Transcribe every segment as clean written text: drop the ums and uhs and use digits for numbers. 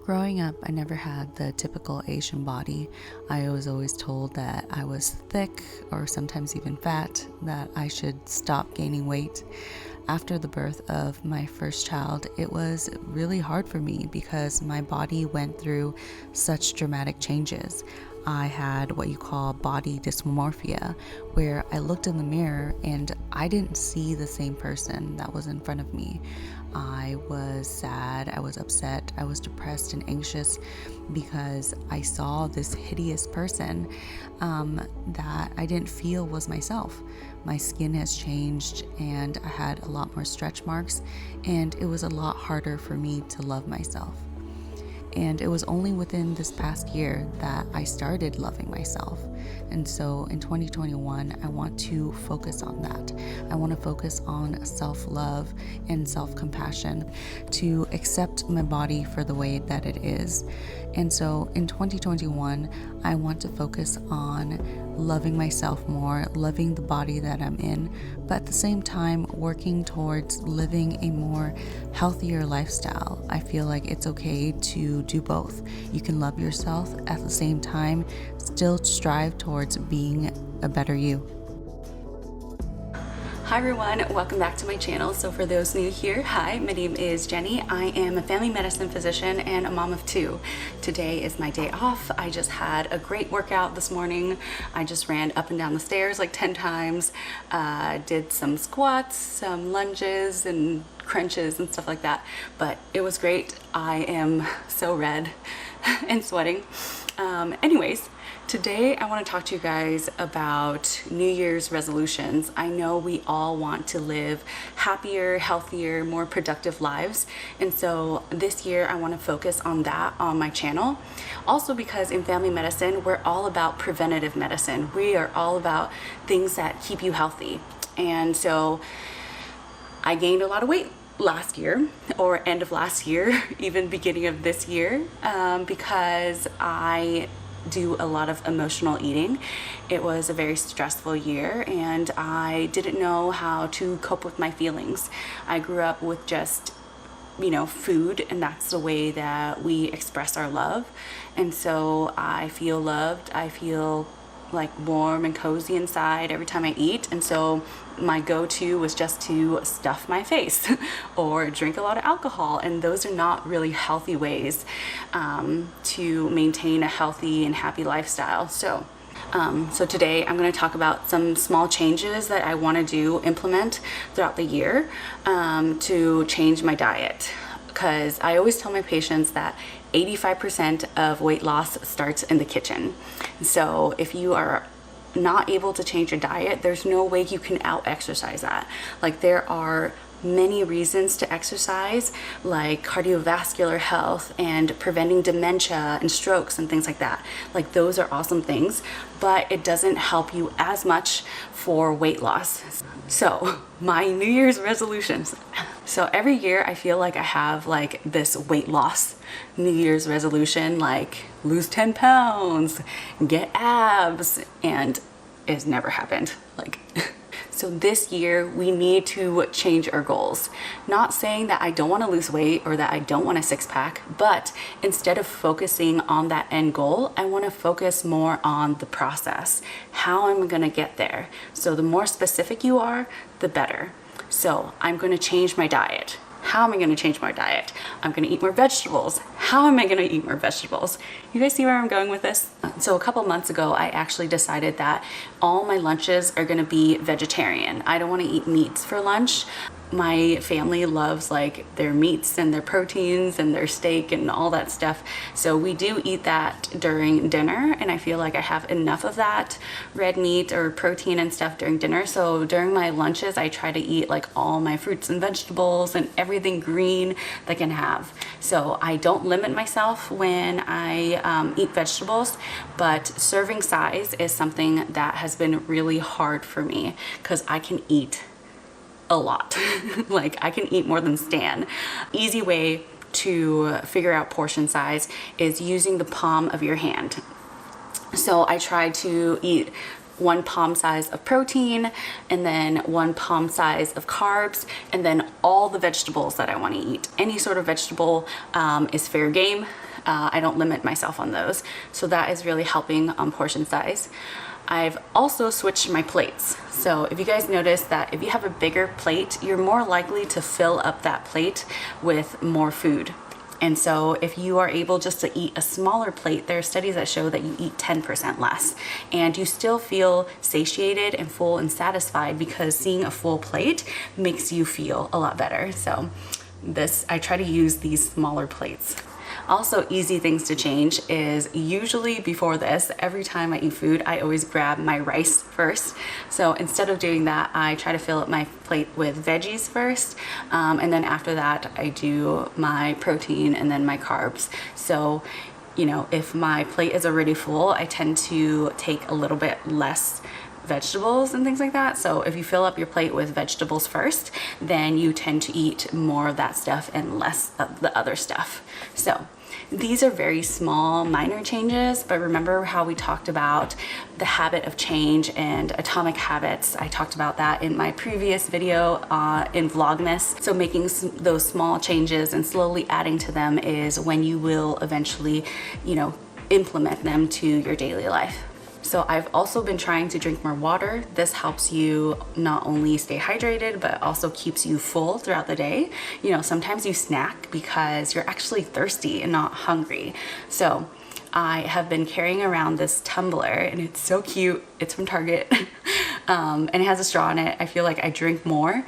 Growing up, I never had the typical Asian body. I was always told that I was thick or sometimes even fat, that I should stop gaining weight. After the birth of my first child, it was really hard for me because my body went through such dramatic changes. I had what you call body dysmorphia, where I looked in the mirror and I didn't see the same person that was in front of me. I was sad, I was upset, I was depressed and anxious because I saw this hideous person that I didn't feel was myself. My skin has changed and I had a lot more stretch marks, and it was a lot harder for me to love myself. And it was only within this past year that I started loving myself. And so in 2021, I want to focus on that. I want to focus on self-love and self-compassion, to accept my body for the way that it is. And so in 2021, I want to focus on loving myself more, loving the body that I'm in, but at the same time working towards living a more healthier lifestyle. I feel like it's okay to do both. You can love yourself at the same time, still strive towards being a better you. Hi everyone, welcome back to my channel. So for those new here, hi, my name is Jenny. I am a family medicine physician and a mom of two. Today is my day off. I just had a great workout this morning. I just ran up and down the stairs like 10 times, did some squats, some lunges and crunches and stuff like that, but it was great. I am so red and sweating. Anyways, today I want to talk to you guys about New Year's resolutions. I know we all want to live happier, healthier, more productive lives. And so this year I want to focus on that on my channel. Also because in family medicine, we're all about preventative medicine. We are all about things that keep you healthy. And so I gained a lot of weight last year, or end of last year, even beginning of this year, because I do a lot of emotional eating. It was a very stressful year and I didn't know how to cope with my feelings. I grew up with just, food, and that's the way that we express our love. And so I feel loved. I feel like warm and cozy inside every time I eat. And so my go-to was just to stuff my face or drink a lot of alcohol, and those are not really healthy ways to maintain a healthy and happy lifestyle. So today I'm going to talk about some small changes that I want to implement throughout the year to change my diet, because I always tell my patients that 85% of weight loss starts in the kitchen. So if you are not able to change your diet, there's no way you can out-exercise that. Like, there are many reasons to exercise, like cardiovascular health and preventing dementia and strokes and things like that. Like, those are awesome things, but it doesn't help you as much for weight loss. So my New Year's resolutions. So every year I feel like I have like this weight loss New Year's resolution, like lose 10 pounds, get abs, and it's never happened. So this year we need to change our goals. Not saying that I don't want to lose weight or that I don't want a six-pack, but instead of focusing on that end goal, I want to focus more on the process. How am I going to get there? So the more specific you are, the better. So I'm going to change my diet. How am I going to change my diet? I'm going to eat more vegetables. How am I going to eat more vegetables? You guys see where I'm going with this? So a couple months ago, I actually decided that all my lunches are going to be vegetarian. I don't want to eat meats for lunch. My family loves like their meats and their proteins and their steak and all that stuff. So we do eat that during dinner, and I feel like I have enough of that red meat or protein and stuff during dinner. So during my lunches, I try to eat like all my fruits and vegetables and everything green that I can have. So I don't limit myself when I eat vegetables, but serving size is something that has been really hard for me because I can eat a lot. Like, I can eat more than Stan. Easy way to figure out portion size is using the palm of your hand. So I try to eat 1 palm size of protein, and then 1 palm size of carbs, and then all the vegetables that I want to eat. Any sort of vegetable is fair game. I don't limit myself on those. So that is really helping on portion size. I've also switched my plates. So if you guys notice that if you have a bigger plate, you're more likely to fill up that plate with more food. And so if you are able just to eat a smaller plate, there are studies that show that you eat 10% less and you still feel satiated and full and satisfied, because seeing a full plate makes you feel a lot better. So I try to use these smaller plates. Also, easy things to change is usually before this, every time I eat food, I always grab my rice first. So instead of doing that, I try to fill up my plate with veggies first. And then after that, I do my protein and then my carbs. So, you know, if my plate is already full, I tend to take a little bit less vegetables and things like that. So if you fill up your plate with vegetables first, then you tend to eat more of that stuff and less of the other stuff. So these are very small, minor changes, but remember how we talked about the habit of change and atomic habits. I talked about that in my previous video in Vlogmas. So making those small changes and slowly adding to them is when you will eventually, you know, implement them to your daily life. So I've also been trying to drink more water. This helps you not only stay hydrated, but also keeps you full throughout the day. You know, sometimes you snack because you're actually thirsty and not hungry. So I have been carrying around this tumbler, and it's so cute. It's from Target. And it has a straw in it. I feel like I drink more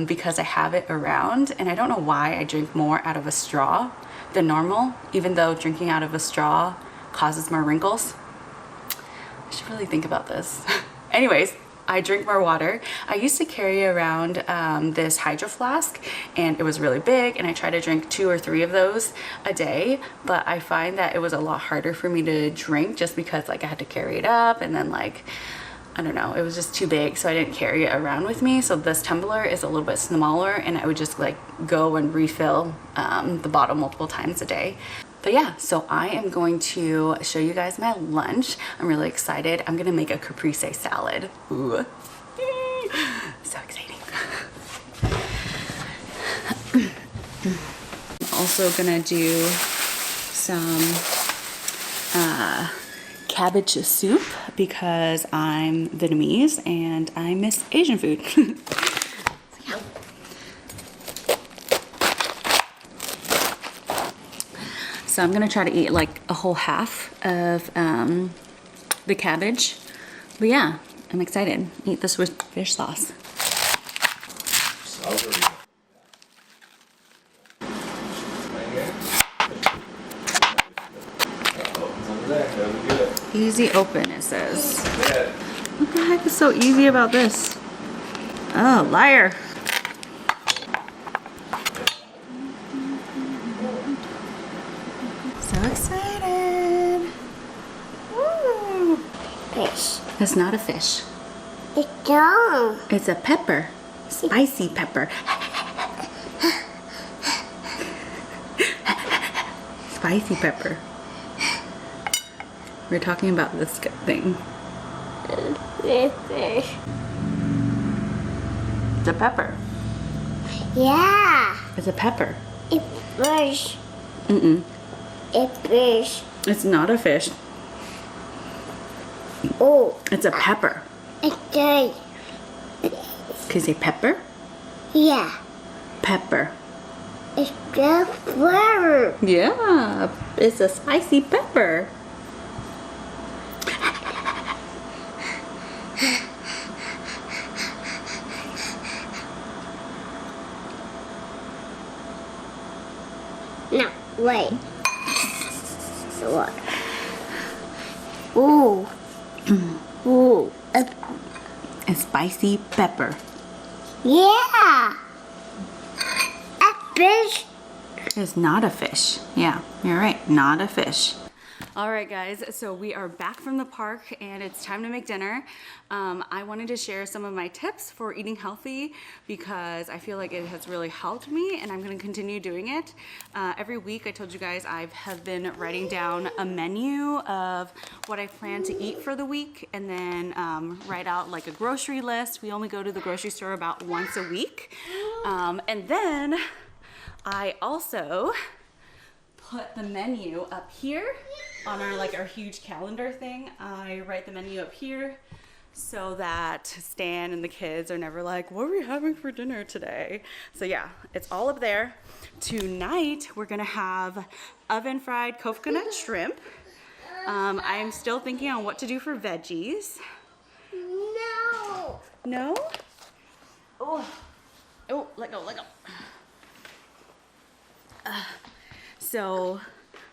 because I have it around, and I don't know why I drink more out of a straw than normal, even though drinking out of a straw causes more wrinkles. I should really think about this. Anyways, I drink more water. I used to carry around this hydro flask, and it was really big, and I try to drink 2 or 3 of those a day, but I find that it was a lot harder for me to drink just because like I had to carry it up, and then like, I don't know, it was just too big, so I didn't carry it around with me. So this tumbler is a little bit smaller, and I would just like go and refill the bottle multiple times a day. But yeah, so I am going to show you guys my lunch. I'm really excited. I'm gonna make a caprese salad. Ooh. So exciting. I'm also gonna do some cabbage soup because I'm Vietnamese and I miss Asian food. So I'm gonna try to eat like a whole half of the cabbage. But yeah, I'm excited. Eat this with fish sauce. Easy open, it says. What the heck is so easy about this? Oh, liar. So excited. Woo. Fish. It's not a fish. It's dumb. It's a pepper. Spicy pepper. Spicy pepper. We're talking about this thing. Fish. It's a pepper. Yeah. It's a pepper. It's fish. Mm-mm. It's fish. It's not a fish. Oh. It's a pepper. It's good. Can you say pepper? Yeah. Pepper. It's good flavor. Yeah. It's a spicy pepper. No, wait. What? Ooh. Ooh. A spicy pepper. Yeah. A fish. It's not a fish. Yeah, you're right. Not a fish. All right, guys, so we are back from the park and it's time to make dinner. I wanted to share some of my tips for eating healthy because I feel like it has really helped me and I'm gonna continue doing it. Every week, I told you guys I have been writing down a menu of what I plan to eat for the week and then write out like a grocery list. We only go to the grocery store about once a week. And then I also put the menu up here on our huge calendar thing. I write the menu up here so that Stan and the kids are never like, what are we having for dinner today? So yeah, it's all up there. Tonight, we're gonna have oven fried coconut shrimp. I am still thinking on what to do for veggies. No. No? Oh, let go. So,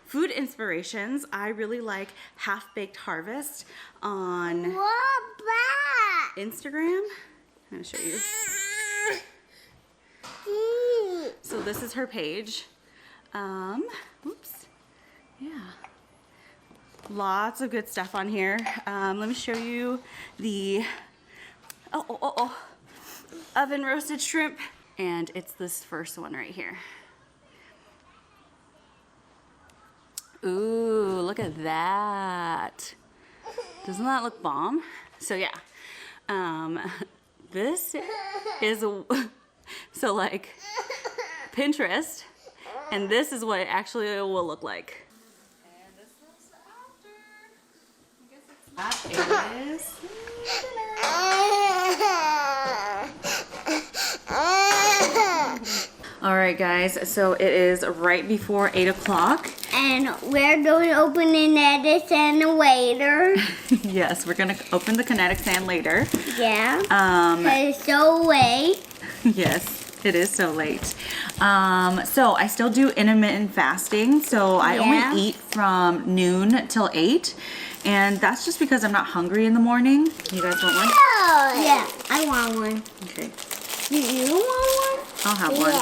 food inspirations, I really like Half Baked Harvest on What back? Instagram. I'm gonna show you. So this is her page. Oops. Yeah. Lots of good stuff on here. Let me show you the oven roasted shrimp. And it's this first one right here. Ooh, look at that. Doesn't that look bomb? So yeah, this is, so like Pinterest, and this is what it actually will look like. And this is after. I guess that is all right, guys, so it is right before 8 o'clock. And we're going to open the Kinetic Sand later. Yes, we're gonna open the Kinetic Sand later. Yeah. It's so late. Yes, it is so late. So I still do intermittent fasting. So I only eat from noon till 8. And that's just because I'm not hungry in the morning. You guys want one? Yeah, I want one. Okay. Do you want one? I'll have one.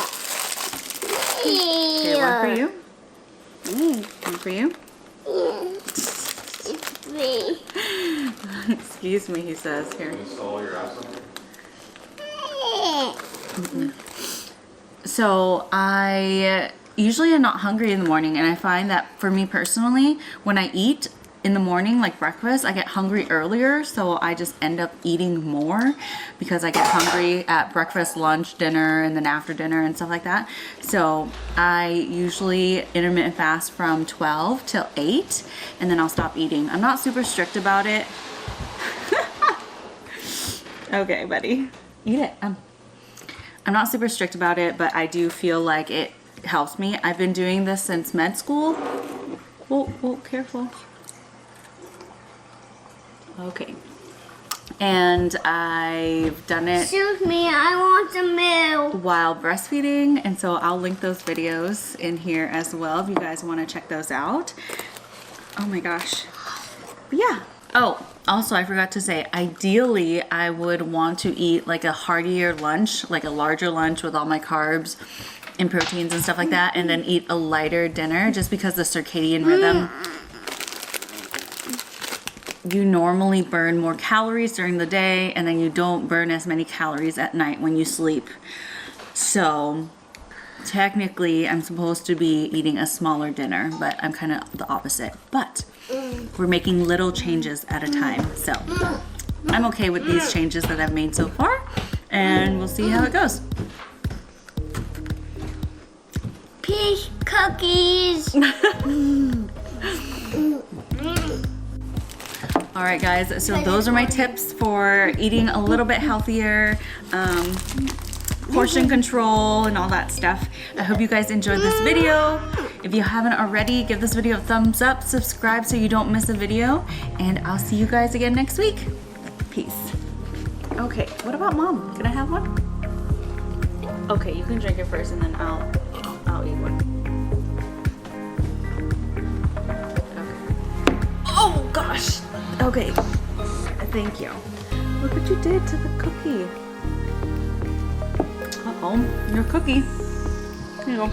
Okay, one for you. One for you. It's me. Excuse me, he says. Here. So I usually am not hungry in the morning, and I find that for me personally, when I eat in the morning, like breakfast, I get hungry earlier, so I just end up eating more because I get hungry at breakfast, lunch, dinner, and then after dinner and stuff like that. So I usually intermittent fast from 12 till 8, and then I'll stop eating. I'm not super strict about it. Okay, buddy, eat it. I'm not super strict about it, but I do feel like it helps me. I've been doing this since med school. Whoa, careful. Okay, and I've done it. Excuse me, I want some milk. While breastfeeding, and so I'll link those videos in here as well if you guys want to check those out. Oh my gosh. But yeah. Oh, also I forgot to say, ideally I would want to eat like a heartier lunch, like a larger lunch with all my carbs and proteins and stuff like that, and then eat a lighter dinner just because the circadian rhythm. You normally burn more calories during the day, and then you don't burn as many calories at night when you sleep. So technically I'm supposed to be eating a smaller dinner, but I'm kind of the opposite. But we're making little changes at a time, so I'm okay with these changes that I've made so far, and we'll see how it goes. Peach cookies. All right, guys, so those are my tips for eating a little bit healthier, portion control and all that stuff. I hope you guys enjoyed this video. If you haven't already, give this video a thumbs up, subscribe so you don't miss a video, and I'll see you guys again next week. Peace. Okay, what about Mom? Can I have one? Okay, you can drink it first and then I'll eat one. Okay. Oh gosh. Okay, thank you. Look what you did to the cookie. Uh-oh, your cookie. Here you go.